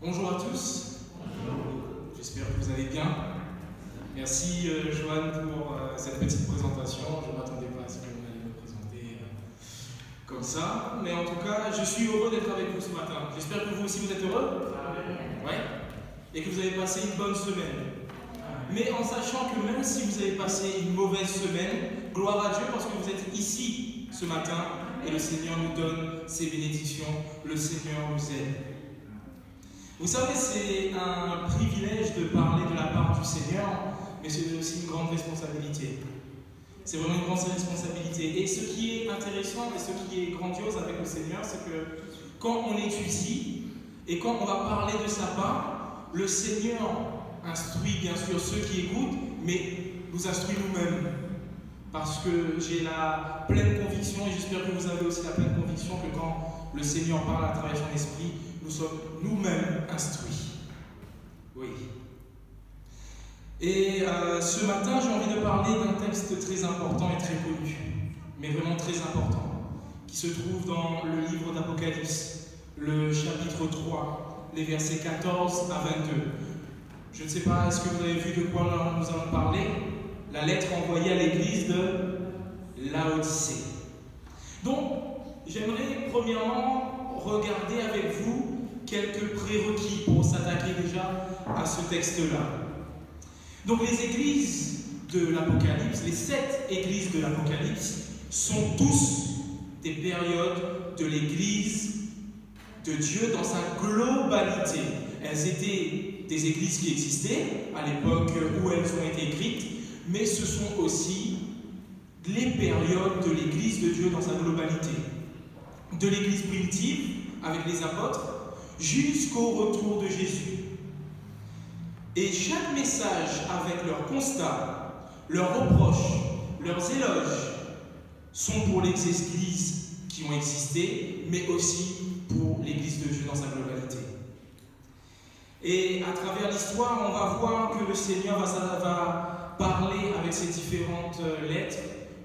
Bonjour à tous, j'espère que vous allez bien. Merci Joanne pour cette petite présentation. Je ne m'attendais pas à ce que vous alliez me présenter comme ça. Mais en tout cas, je suis heureux d'être avec vous ce matin. J'espère que vous aussi vous êtes heureux. Oui. Et que vous avez passé une bonne semaine. Mais en sachant que même si vous avez passé une mauvaise semaine, gloire à Dieu parce que vous êtes ici ce matin et le Seigneur nous donne ses bénédictions. Le Seigneur nous aide. Vous savez, c'est un privilège de parler de la part du Seigneur, mais c'est aussi une grande responsabilité. C'est vraiment une grande responsabilité. Et ce qui est intéressant et ce qui est grandiose avec le Seigneur, c'est que quand on étudie et quand on va parler de sa part, le Seigneur instruit bien sûr ceux qui écoutent, mais nous instruit nous-mêmes. Parce que j'ai la pleine conviction, et j'espère que vous avez aussi la pleine conviction, que quand le Seigneur parle à travers son esprit, nous sommes nous-mêmes instruits. Oui. Et ce matin, j'ai envie de parler d'un texte très important et très connu, mais vraiment très important, qui se trouve dans le livre d'Apocalypse, le chapitre 3, les versets 14 à 22. Je ne sais pas, est-ce que vous avez vu de quoi nous allons parler? La lettre envoyée à l'église de Laodicée. Donc, j'aimerais premièrement regarder avec vous quelques prérequis pour s'attaquer déjà à ce texte-là. Donc, les églises de l'Apocalypse, les 7 églises de l'Apocalypse, sont tous des périodes de l'église de Dieu dans sa globalité. Elles étaient des églises qui existaient à l'époque où elles ont été écrites, mais ce sont aussi les périodes de l'église de Dieu dans sa globalité. De l'église primitive, avec les apôtres, jusqu'au retour de Jésus. Et chaque message avec leurs constats, leurs reproches, leurs éloges, sont pour les églises qui ont existé, mais aussi pour l'église de Dieu dans sa globalité. Et à travers l'histoire, on va voir que le Seigneur va parler avec ces différentes lettres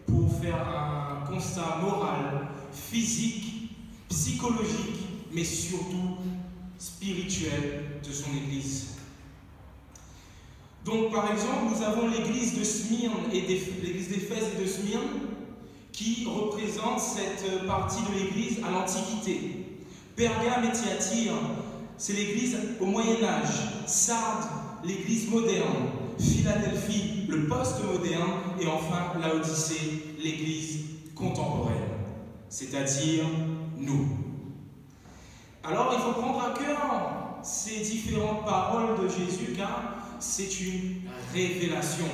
pour faire un constat moral, physique, psychologique, mais surtout spirituel de son Église. Donc par exemple, nous avons l'église de Smyrne et l'église d'Éphèse et de Smyrne qui représentent cette partie de l'église à l'Antiquité. Pergame et Thyatire, c'est l'église au Moyen-Âge. Sardes, l'église moderne. Philadelphie, le post-moderne. Et enfin, Laodicée, l'église contemporaine. C'est-à-dire nous. Alors, il faut prendre à cœur ces différentes paroles de Jésus, car c'est une révélation.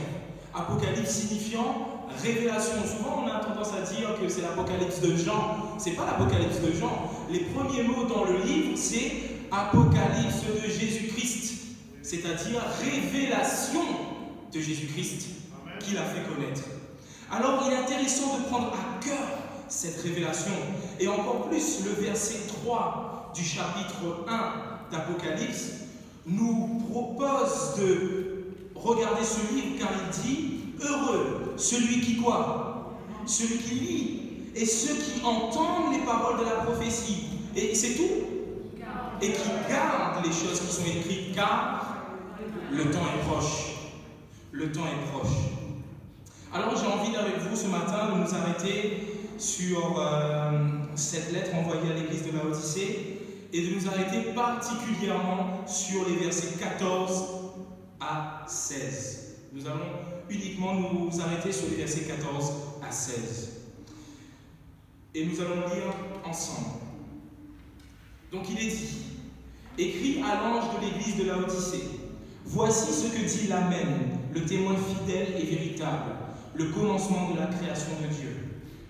Apocalypse signifiant révélation. Souvent, on a tendance à dire que c'est l'Apocalypse de Jean. Ce n'est pas l'Apocalypse de Jean. Les premiers mots dans le livre, c'est Apocalypse de Jésus-Christ. C'est-à-dire révélation de Jésus-Christ qu'il a fait connaître. Alors, il est intéressant de prendre à cœur cette révélation. Et encore plus, le verset 3 du chapitre 1 d'Apocalypse nous propose de regarder ce livre car il dit « Heureux celui qui quoi? Celui qui lit et ceux qui entendent les paroles de la prophétie. » Et c'est tout. Et qui gardent les choses qui sont écrites car le temps est proche. Le temps est proche. Alors j'ai envie avec vous ce matin de nous arrêter sur cette lettre envoyée à l'église de Laodicée et de nous arrêter particulièrement sur les versets 14 à 16. Nous allons uniquement nous arrêter sur les versets 14 à 16. Et nous allons lire ensemble. Donc il est dit, écrit à l'ange de l'église de Laodicée, voici ce que dit l'Amen, le témoin fidèle et véritable, le commencement de la création de Dieu.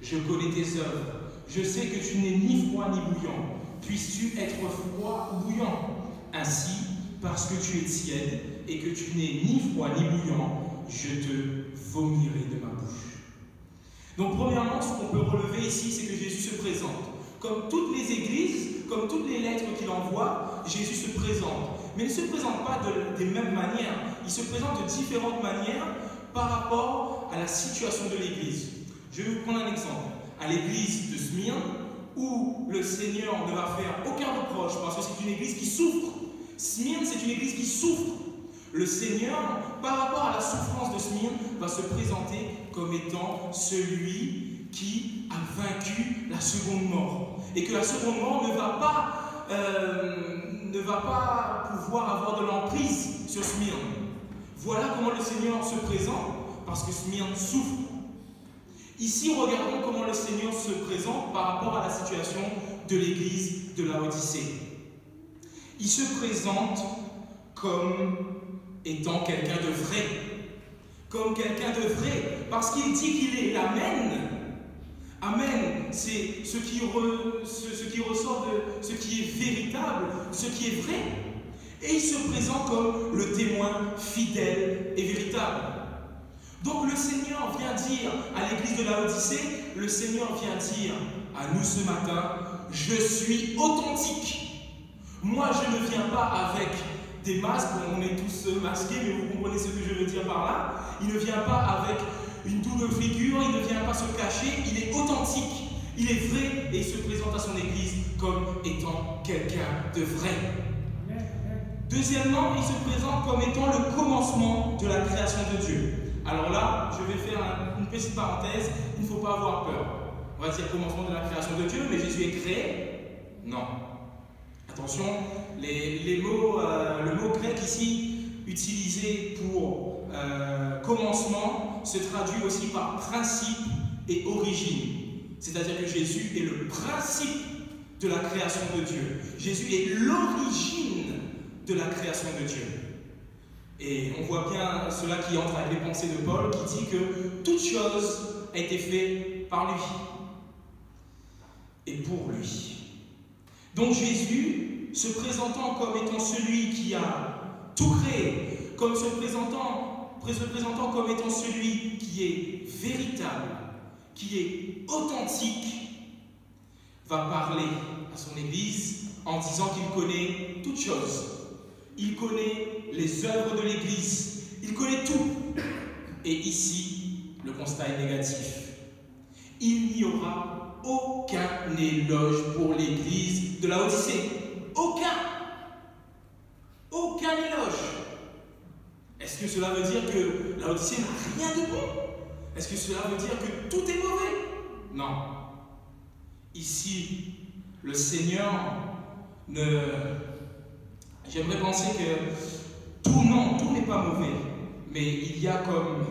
Je connais tes œuvres, je sais que tu n'es ni froid ni bouillant. Puisses-tu être froid ou bouillant? Ainsi, parce que tu es tiède et que tu n'es ni froid ni bouillant, je te vomirai de ma bouche. Donc premièrement, ce qu'on peut relever ici, c'est que Jésus se présente. Comme toutes les églises, comme toutes les lettres qu'il envoie, Jésus se présente. Mais il ne se présente pas des mêmes manières. Il se présente de différentes manières par rapport à la situation de l'église. Je vais vous prendre un exemple. À l'église de Smyrne, où le Seigneur ne va faire aucun reproche parce que c'est une église qui souffre. Smyrne, c'est une église qui souffre. Le Seigneur, par rapport à la souffrance de Smyrne, va se présenter comme étant celui qui a vaincu la seconde mort. Et que la seconde mort ne va pas pouvoir avoir de l'emprise sur Smyrne. Voilà comment le Seigneur se présente, parce que Smyrne souffre. Ici, regardons comment le Seigneur se présente par rapport à la situation de l'église de Laodicée. Il se présente comme étant quelqu'un de vrai. Comme quelqu'un de vrai, parce qu'il dit qu'il est l'Amen. Amen, c'est ce qui ressort de ce qui est véritable, ce qui est vrai. Et il se présente comme le témoin fidèle et véritable. Donc le Seigneur vient dire à l'église de Laodicée, le Seigneur vient dire à nous ce matin, je suis authentique. Moi je ne viens pas avec des masques, on est tous masqués, mais vous comprenez ce que je veux dire par là. Il ne vient pas avec une double figure, il ne vient pas se cacher, il est authentique, il est vrai et il se présente à son église comme étant quelqu'un de vrai. Deuxièmement, il se présente comme étant le commencement de la création de Dieu. Alors là, je vais faire une petite parenthèse, il ne faut pas avoir peur. On va dire commencement de la création de Dieu, mais Jésus est créé? Non. Attention, le mot grec ici utilisé pour commencement se traduit aussi par principe et origine. C'est-à-dire que Jésus est le principe de la création de Dieu. Jésus est l'origine de la création de Dieu. Et on voit bien cela qui entre avec les pensées de Paul, qui dit que toute chose a été faite par lui et pour lui. Donc Jésus, se présentant comme étant celui qui a tout créé, comme se présentant comme étant celui qui est véritable, qui est authentique, va parler à son Église en disant qu'il connaît toutes choses. Il connaît les œuvres de l'Église, il connaît tout. Et ici, le constat est négatif. Il n'y aura aucun éloge pour l'Église de Laodicée. Aucun éloge. Est-ce que cela veut dire que Laodicée n'a rien de bon? Est-ce que cela veut dire que tout est mauvais? Non. Ici, le Seigneur ne... J'aimerais penser que tout n'est pas mauvais, mais il y a comme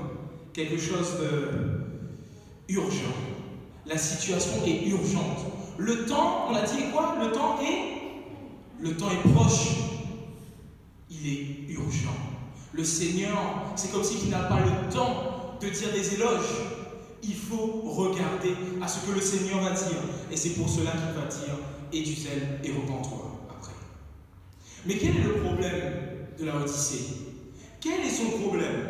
quelque chose d'urgent. La situation est urgente. Le temps, on a dit quoi? Le temps est proche. Il est urgent. Le Seigneur, c'est comme s'il n'a pas le temps de dire des éloges. Il faut regarder à ce que le Seigneur va dire. Et c'est pour cela qu'il va dire « Et du zèle et repens-toi » après. Mais quel est le problème de Laodicée? Quel est son problème?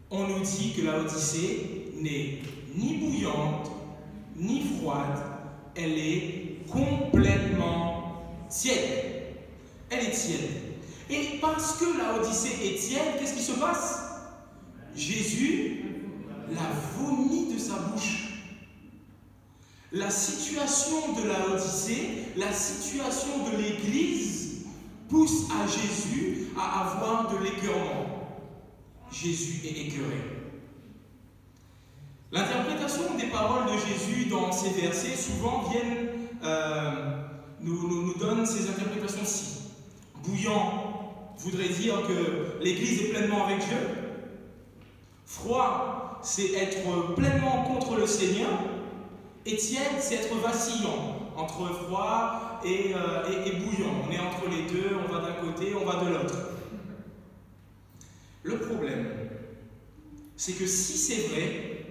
On nous dit que Laodicée n'est ni bouillante, ni froide. Elle est complètement tiède. Elle est tiède. Et parce que Laodicée est tiède, qu'est-ce qui se passe? Jésus la vomit de sa bouche. La situation de Laodicée, la situation de l'Église pousse à Jésus à avoir de l'écœurement. Jésus est écœuré. L'interprétation des paroles de Jésus dans ces versets souvent nous donne ces interprétations-ci. Bouillant voudrait dire que l'Église est pleinement avec Dieu. Froid, c'est être pleinement contre le Seigneur. Et tiède, c'est être vacillant, entre froid et bouillant. On est entre les deux, on va d'un côté, on va de l'autre. Le problème, c'est que si c'est vrai,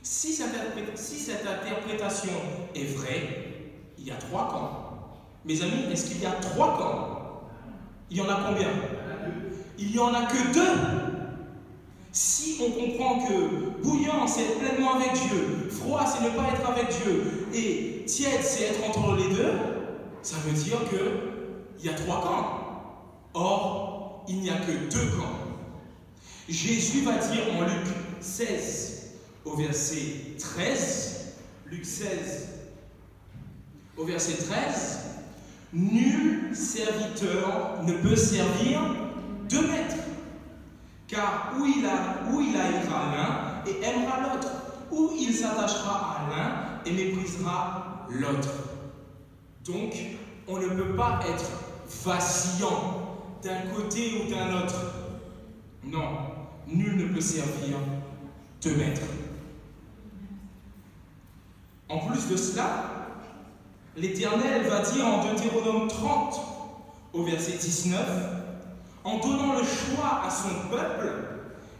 si cette interprétation est vraie, il y a trois camps. Mes amis, est-ce qu'il y a trois camps? Il y en a combien? Il n'y en a que deux. Si on comprend que bouillant, c'est être pleinement avec Dieu, froid, c'est ne pas être avec Dieu, et tiède, c'est être entre les deux, ça veut dire qu'il y a trois camps. Or, il n'y a que deux camps. Jésus va dire en Luc 16, au verset 13, Luc 16, au verset 13, Nul serviteur ne peut servir deux maîtres, car ou il haïra l'un et aimera l'autre, ou il s'attachera à l'un et méprisera l'autre. Donc, on ne peut pas être vacillant d'un côté ou d'un autre. Non, nul ne peut servir deux maîtres. En plus de cela, l'Éternel va dire en Deutéronome 30, au verset 19, en donnant le choix à son peuple,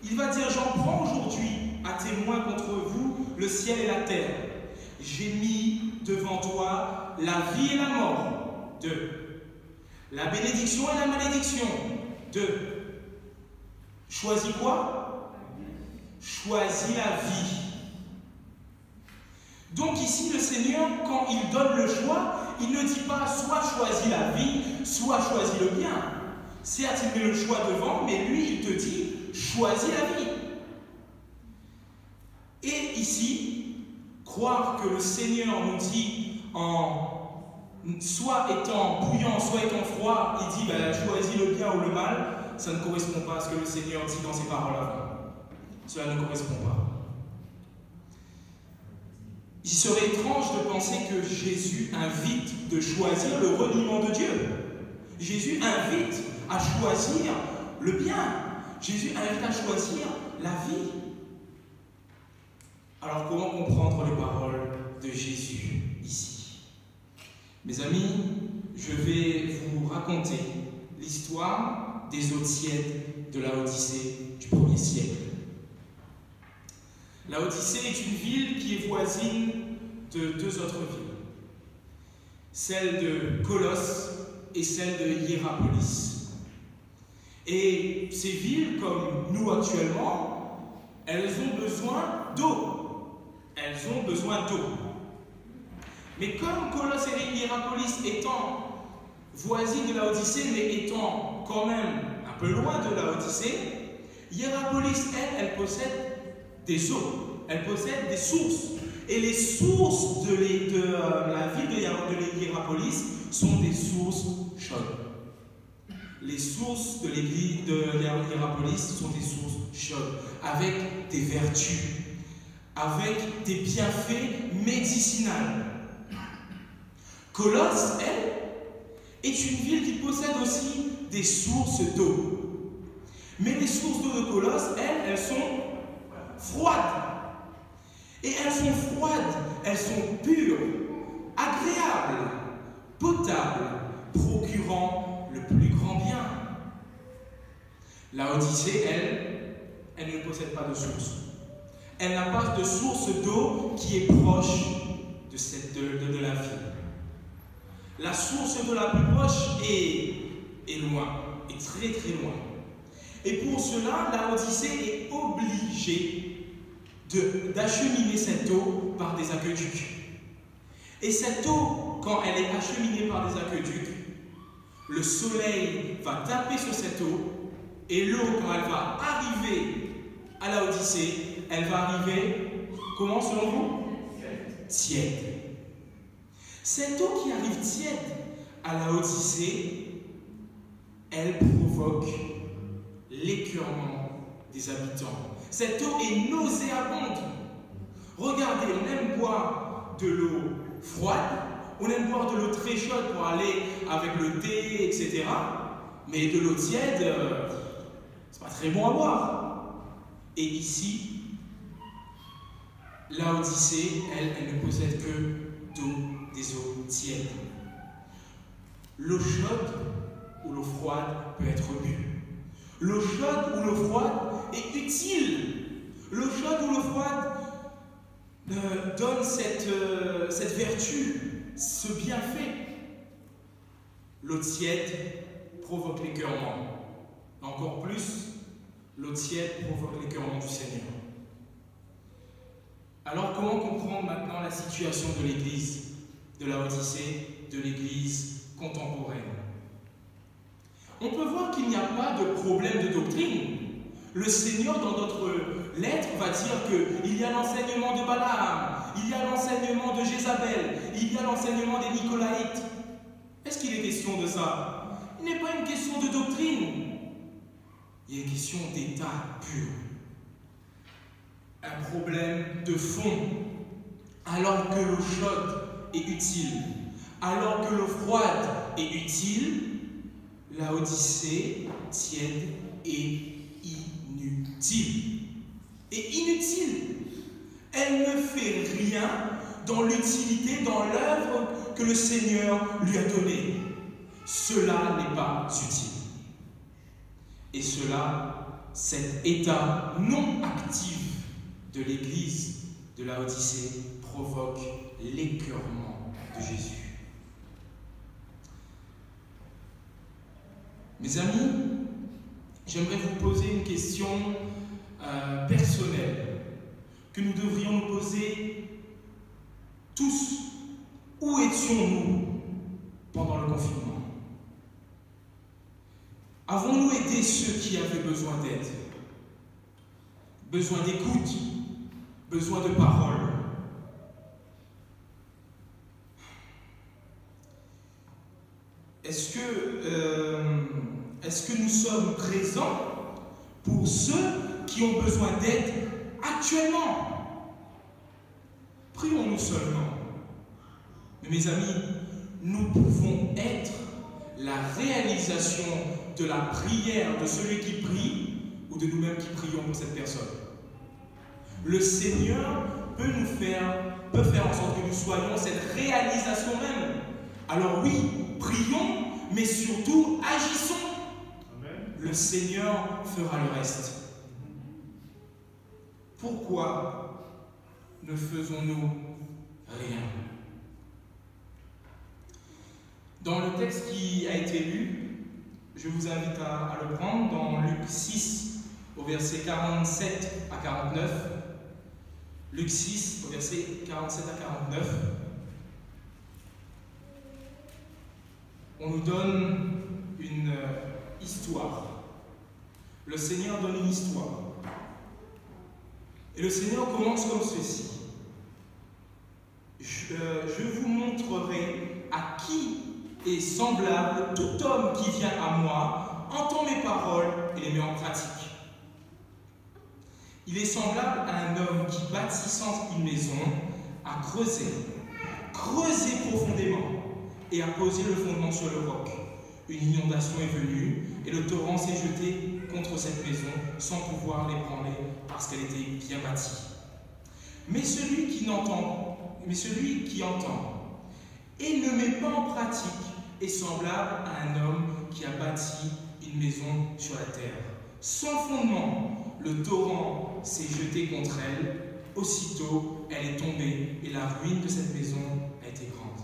il va dire: j'en prends aujourd'hui à témoin contre vous le ciel et la terre. J'ai mis devant toi la vie et la mort. 2. La bénédiction et la malédiction. 2. Choisis quoi? Choisis la vie. Donc ici, le Seigneur, quand il donne le choix, il ne dit pas soit choisis la vie, soit choisis le bien. Certes, il met le choix devant, mais lui, il te dit choisis la vie. Et ici, croire que le Seigneur nous dit, soit étant bouillant, soit étant froid, il dit choisis le bien ou le mal, ça ne correspond pas à ce que le Seigneur dit dans ses paroles avant. Cela ne correspond pas. Il serait étrange de penser que Jésus invite de choisir le reniement de Dieu. Jésus invite à choisir le bien. Jésus invite à choisir la vie. Alors comment comprendre les paroles de Jésus ici? Mes amis, je vais vous raconter l'histoire des eaux tièdes de Laodicée du 1er siècle. Laodicée est une ville qui est voisine de deux autres villes, celle de Colosse et celle de Hiérapolis. Et ces villes, comme nous actuellement, elles ont besoin d'eau. Elles ont besoin d'eau. Mais comme Colosse et Hiérapolis étant voisines de Laodicée, mais étant quand même un peu loin de Laodicée, Hiérapolis, elle possède des eaux, elle possède des sources. Et les sources de la ville de Hiérapolis sont des sources chaudes. Les sources de l'église de Hiérapolis sont des sources chaudes, avec des vertus, avec des bienfaits médicinaux. Colosse, elle, est une ville qui possède aussi des sources d'eau. Mais les sources d'eau de Colosse, elles sont froides. Et elles sont froides, elles sont pures, agréables, potables, procurant le plus grand bien. Laodicée, elle ne possède pas de source. Elle n'a pas de source d'eau qui est proche de la ville. La source d'eau la plus proche est loin, est très très loin. Et pour cela, Laodicée est obligée d'acheminer cette eau par des aqueducs. Et cette eau, quand elle est acheminée par des aqueducs, le soleil va taper sur cette eau, et l'eau, quand elle va arriver à Laodicée, elle va arriver, comment selon vous? Tiède. Cette eau qui arrive tiède à Laodicée, elle provoque l'écœurement des habitants. Cette eau est nauséabonde. Regardez, on aime boire de l'eau froide, on aime boire de l'eau très chaude pour aller avec le thé, etc. Mais de l'eau tiède, c'est pas très bon à boire. Et ici, Laodicée, elle ne possède que des eaux tièdes. L'eau chaude ou l'eau froide peut être bue. L'eau chaude ou l'eau froide est utile. L'eau chaude ou l'eau froide donne cette vertu, ce bienfait. L'eau tiède provoque l'écœurement. Encore plus, l'eau tiède provoque l'écœurement du Seigneur. Alors comment comprendre maintenant la situation de l'Église de Laodicée, de l'Église contemporaine? On peut voir qu'il n'y a pas de problème de doctrine. Le Seigneur, dans notre lettre, va dire qu'il y a l'enseignement de Balaam, il y a l'enseignement de Jézabel, il y a l'enseignement des Nicolaïtes. Est-ce qu'il est question de ça? Il n'est pas une question de doctrine. Il y a une question d'état pur. Un problème de fond. Alors que l'eau chaude est utile, alors que l'eau froide est utile, la Odyssée tiède est inutile. Et inutile. Elle ne fait rien dans l'utilité, dans l'œuvre que le Seigneur lui a donnée. Cela n'est pas utile. Et cela, cet état non actif de l'Église de la Odyssée provoque l'écœurement de Jésus. Mes amis, j'aimerais vous poser une question personnelle que nous devrions nous poser tous. Où étions-nous pendant le confinement? Avons-nous aidé ceux qui avaient besoin d'aide? Besoin d'écoute? Besoin de parole? Est-ce que nous sommes présents pour ceux qui ont besoin d'aide actuellement? Prions-nous seulement. Mais mes amis, nous pouvons être la réalisation de la prière de celui qui prie ou de nous-mêmes qui prions pour cette personne. Le Seigneur peut faire en sorte que nous soyons cette réalisation même. Alors oui, prions, mais surtout agissons. Amen. Le Seigneur fera le reste. Pourquoi ne faisons-nous rien? Dans le texte qui a été lu, je vous invite à le prendre dans Luc 6, au verset 47 à 49. Luc 6, au verset 47 à 49. On nous donne une histoire. Le Seigneur donne une histoire. Et le Seigneur commence comme ceci. Je vous montrerai à qui est semblable tout homme qui vient à moi, entend mes paroles et les met en pratique. Il est semblable à un homme qui, bâtissant une maison, a creusé profondément et a posé le fondement sur le roc. Une inondation est venue et le torrent s'est jeté contre cette maison sans pouvoir l'ébranler parce qu'elle était bien bâtie. Mais celui qui entend et ne met pas en pratique est semblable à un homme qui a bâti une maison sur la terre. Sans fondement, le torrent s'est jeté contre elle. Aussitôt, elle est tombée et la ruine de cette maison a été grande.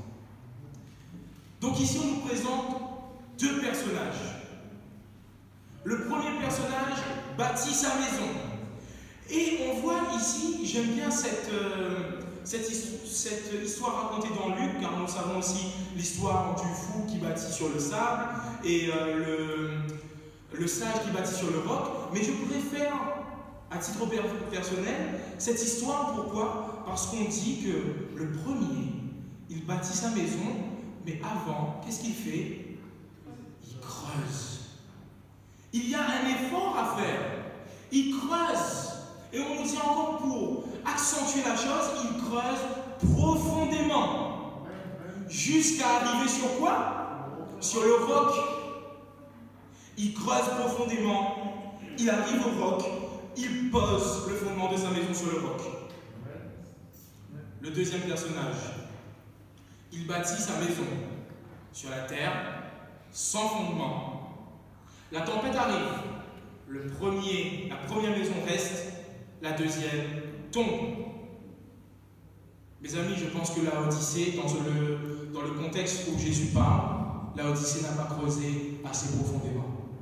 Donc ici, on nous présente deux personnages. Le premier personnage bâtit sa maison. Et on voit ici, j'aime bien cette histoire racontée dans Luc, car nous savons aussi l'histoire du fou qui bâtit sur le sable et le sage qui bâtit sur le roc. Mais je préfère, à titre personnel, cette histoire. Pourquoi? Parce qu'on dit que le premier, il bâtit sa maison, mais avant, qu'est-ce qu'il fait? Il creuse. Il y a un effort à faire. Il creuse. Et on nous dit encore, pour accentuer la chose, il creuse profondément. Jusqu'à arriver sur quoi? Sur le roc. Il creuse profondément. Il arrive au roc. Il pose le fondement de sa maison sur le roc. Le deuxième personnage, il bâtit sa maison sur la terre, sans fondement. La tempête arrive. La première maison reste. La deuxième tombe. Mes amis, je pense que la Odyssée, dans le contexte où Jésus parle, la Odyssée n'a pas creusé assez profondément.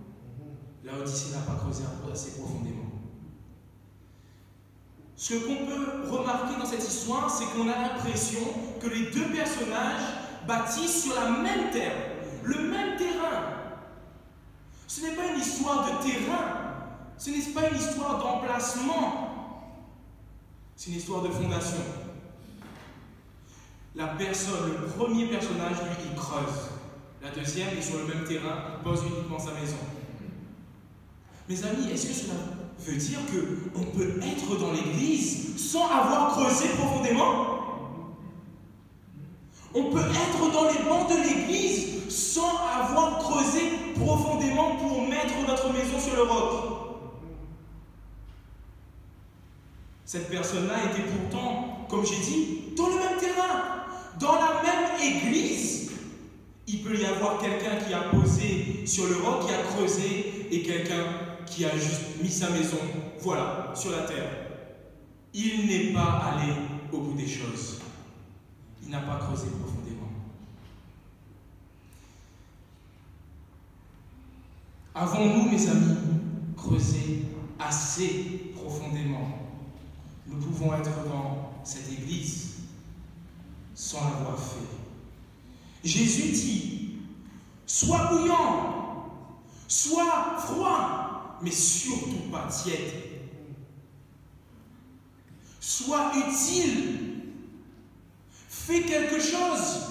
La Odyssée n'a pas creusé assez profondément. Ce qu'on peut remarquer dans cette histoire, c'est qu'on a l'impression que les deux personnages bâtissent sur la même terre, le même terrain. Ce n'est pas une histoire de terrain. Ce n'est pas une histoire d'emplacement, c'est une histoire de fondation. Le premier personnage, lui, il creuse. La deuxième est sur le même terrain, il pose uniquement sa maison. Mes amis, est-ce que cela veut dire qu'on peut être dans l'église sans avoir creusé profondément? On peut être dans les bancs de l'église sans avoir creusé profondément pour mettre notre maison sur le roc. Cette personne-là était pourtant, comme j'ai dit, dans le même terrain, dans la même église. Il peut y avoir quelqu'un qui a posé sur le roc, qui a creusé, et quelqu'un qui a juste mis sa maison, voilà, sur la terre. Il n'est pas allé au bout des choses. Il n'a pas creusé profondément. Avons-nous, mes amis, creusé assez profondément? Nous pouvons être dans cette église sans l'avoir fait. Jésus dit, sois bouillant, sois froid, mais surtout pas tiède. Sois utile. Fais quelque chose